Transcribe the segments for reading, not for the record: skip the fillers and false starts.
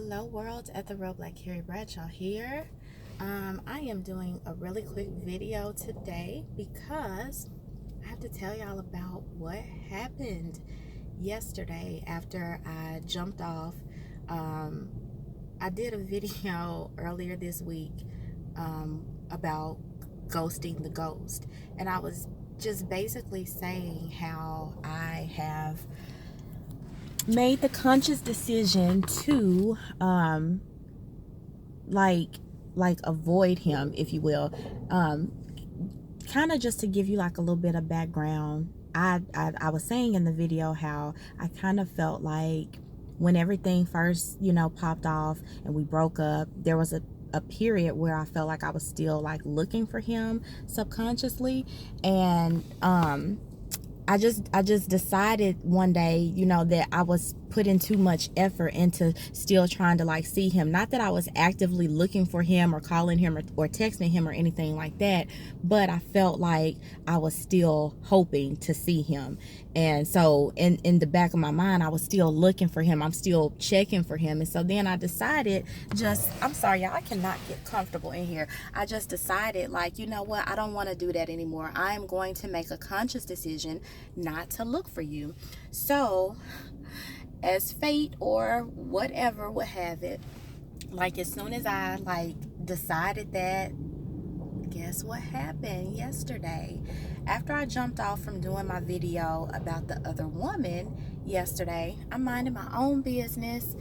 Hello world, at TheRealBlackCarrieBradshaw here. I am doing a really quick video today because I have to tell y'all about what happened yesterday after I jumped off. I did a video earlier this week about ghosting the ghost, and I was just basically saying how I have made the conscious decision to like avoid him, if you will. Kind of just to give you like a little bit of background, I was saying in the video how I kind of felt like when everything first popped off and we broke up, there was a period where I felt like I was still like looking for him subconsciously. And I just decided one day, that I was putting too much effort into still trying to like see him. Not that I was actively looking for him or calling him or texting him or anything like that, but I felt like I was still hoping to see him. And so in the back of my mind, I was still looking for him. I'm still checking for him. And so then I decided I'm sorry, y'all, I cannot get comfortable in here. I just decided, like, you know what? I don't want to do that anymore. I am going to make a conscious decision not to look for you. So as fate or whatever would have it, like as soon as I like decided that, guess what happened yesterday? After I jumped off from doing my video about the other woman yesterday, I'm minding my own business,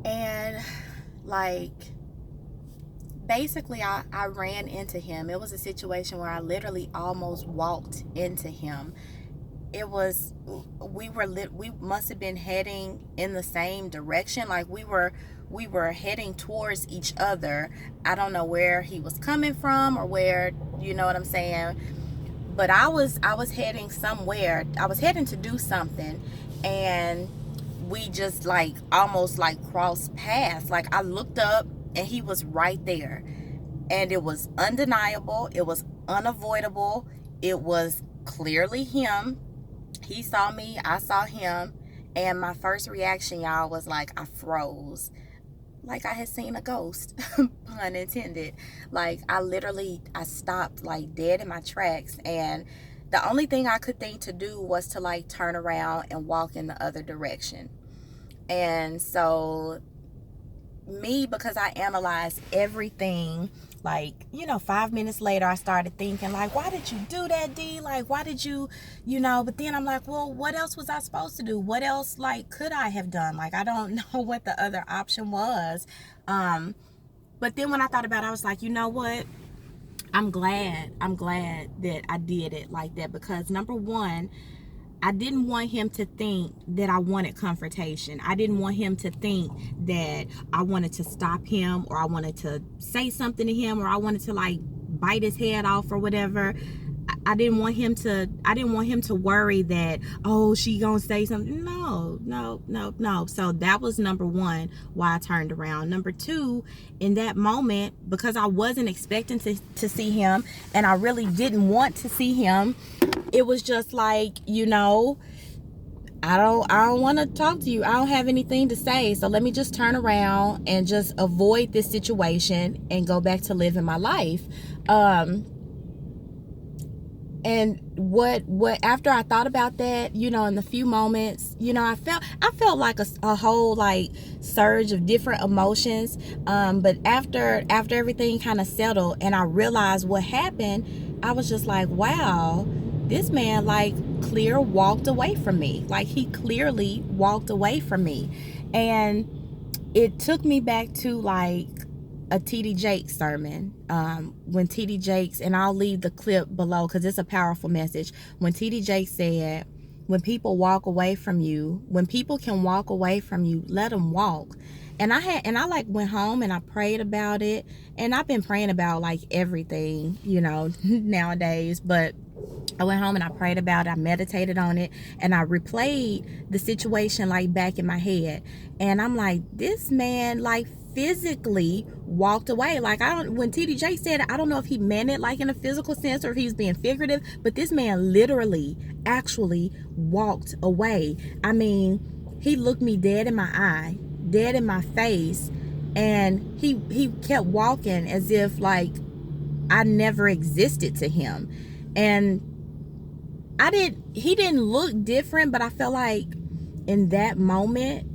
and like basically I ran into him. It was a situation where I literally almost walked into him. It was, we must have been heading in the same direction. Like we were heading towards each other. I don't know where he was coming from or where, you know what I'm saying? But I was heading somewhere. I was heading to do something, and we just like almost like crossed paths. Like I looked up and he was right there. And it was undeniable. It was unavoidable. It was clearly him. He saw me, I saw him, and my first reaction, y'all, was like I froze. Like I had seen a ghost, pun intended. Like I stopped like dead in my tracks, and the only thing I could think to do was to like turn around and walk in the other direction. And so me, because I analyzed everything, like 5 minutes later I started thinking like, why did you do that, D? Like, why did you but then I'm like, well, what else was I supposed to do? What else like could I have done? Like, I don't know what the other option was. But then when I thought about it, I was like, you know what, I'm glad that I did it like that, because number one, I didn't want him to think that I wanted confrontation. I didn't want him to think that I wanted to stop him, or I wanted to say something to him, or I wanted to like bite his head off or whatever. I didn't want him to worry that, oh, she gonna say something. No. So that was number one, why I turned around. Number two, in that moment, because I wasn't expecting to see him, and I really didn't want to see him, it was just like, I don't want to talk to you. I don't have anything to say. So let me just turn around and just avoid this situation and go back to living my life. And what after I thought about that, in the few moments, I felt like a whole like surge of different emotions. But after everything kind of settled and I realized what happened, I was just like, wow, this man like walked away from me. Like he clearly walked away from me. And it took me back to like a T.D. Jakes sermon, when T.D. Jakes, and I'll leave the clip below because it's a powerful message, when T.D. Jakes said, when people walk away from you, when people can walk away from you, let them walk. And I like went home and I prayed about it, and I've been praying about like everything, nowadays, but I went home and I prayed about it, I meditated on it, and I replayed the situation like back in my head. And I'm like, this man like physically walked away. Like when T.D. Jakes said it, I don't know if he meant it like in a physical sense or if he was being figurative, but this man literally actually walked away. I mean, he looked me dead in my eye, dead in my face, and he kept walking as if like I never existed to him. And he didn't look different, but I felt like in that moment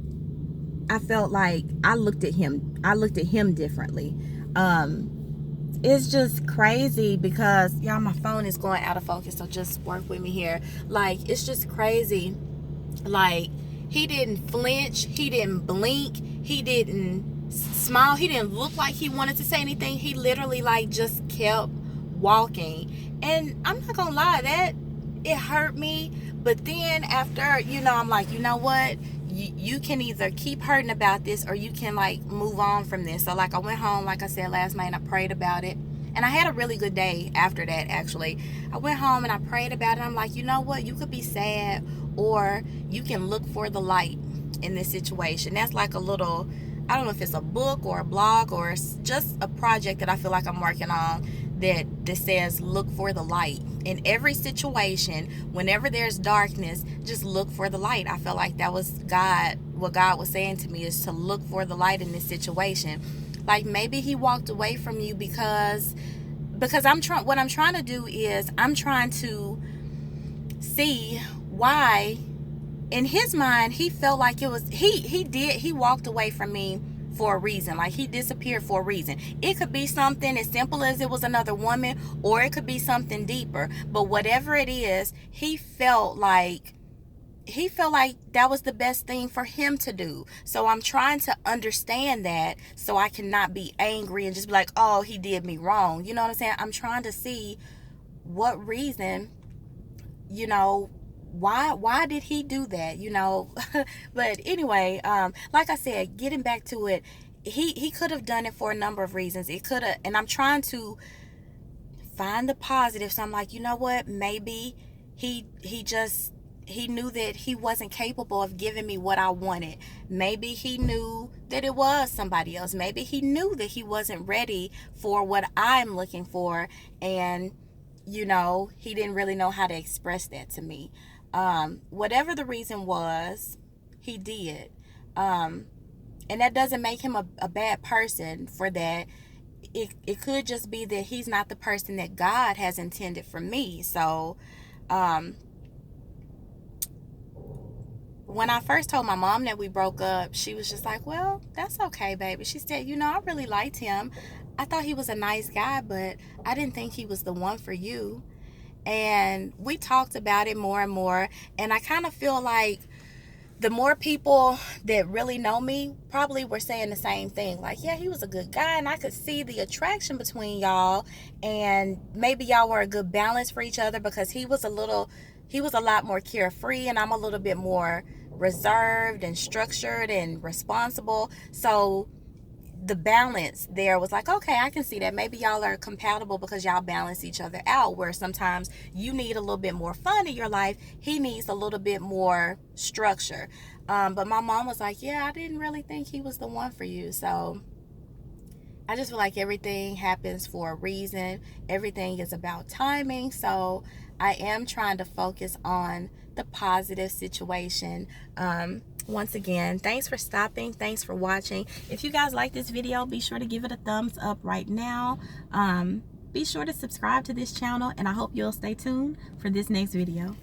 I felt like I looked at him differently. It's just crazy because y'all, my phone is going out of focus, so just work with me here. Like, it's just crazy. Like, he didn't flinch, he didn't blink, he didn't smile, he didn't look like he wanted to say anything. He literally like just kept walking. And I'm not gonna lie, that it hurt me. But then after, you know, I'm like, you know what, you can either keep hurting about this or you can like move on from this. So like I went home, like I said last night, and I prayed about it, and I had a really good day after that. Actually, I went home and I prayed about it. I'm like, you know what, you could be sad, or you can look for the light in this situation. That's like a little, I don't know if it's a book or a blog or just a project that I feel like I'm working on that says look for the light in every situation. Whenever there's darkness, just look for the light. I felt like that was what God was saying to me, is to look for the light in this situation. Like, maybe he walked away from you because what I'm trying to do is I'm trying to see why in his mind he felt like it was he walked away from me for a reason. Like, he disappeared for a reason. It could be something as simple as it was another woman, or it could be something deeper. But whatever it is, he felt like that was the best thing for him to do. So I'm trying to understand that, so I cannot be angry and just be like, oh, he did me wrong. You know what I'm saying? I'm trying to see what reason, you know, why did he do that, you know? But anyway, like I said, getting back to it, he could have done it for a number of reasons. It could have, and I'm trying to find the positive. So I'm like, you know what, maybe he knew that he wasn't capable of giving me what I wanted. Maybe he knew that it was somebody else. Maybe he knew that he wasn't ready for what I'm looking for, and you know, he didn't really know how to express that to me. Whatever the reason was, he did. And that doesn't make him a bad person for that. It could just be that he's not the person that God has intended for me. So, when I first told my mom that we broke up, she was just like, well, that's okay, baby. She said, you know, I really liked him. I thought he was a nice guy, but I didn't think he was the one for you. And we talked about it more and more, and I kind of feel like the more people that really know me probably were saying the same thing. Like, yeah, he was a good guy, and I could see the attraction between y'all, and maybe y'all were a good balance for each other, because he was a lot more carefree, and I'm a little bit more reserved and structured and responsible. So the balance there was like, okay, I can see that. Maybe y'all are compatible because y'all balance each other out, where sometimes you need a little bit more fun in your life, he needs a little bit more structure. But my mom was like, yeah, I didn't really think he was the one for you. So I just feel like everything happens for a reason. Everything is about timing. So I am trying to focus on the positive situation. Once again, thanks for stopping. Thanks for watching. If you guys like this video, be sure to give it a thumbs up right now. Be sure to subscribe to this channel, and I hope you'll stay tuned for this next video.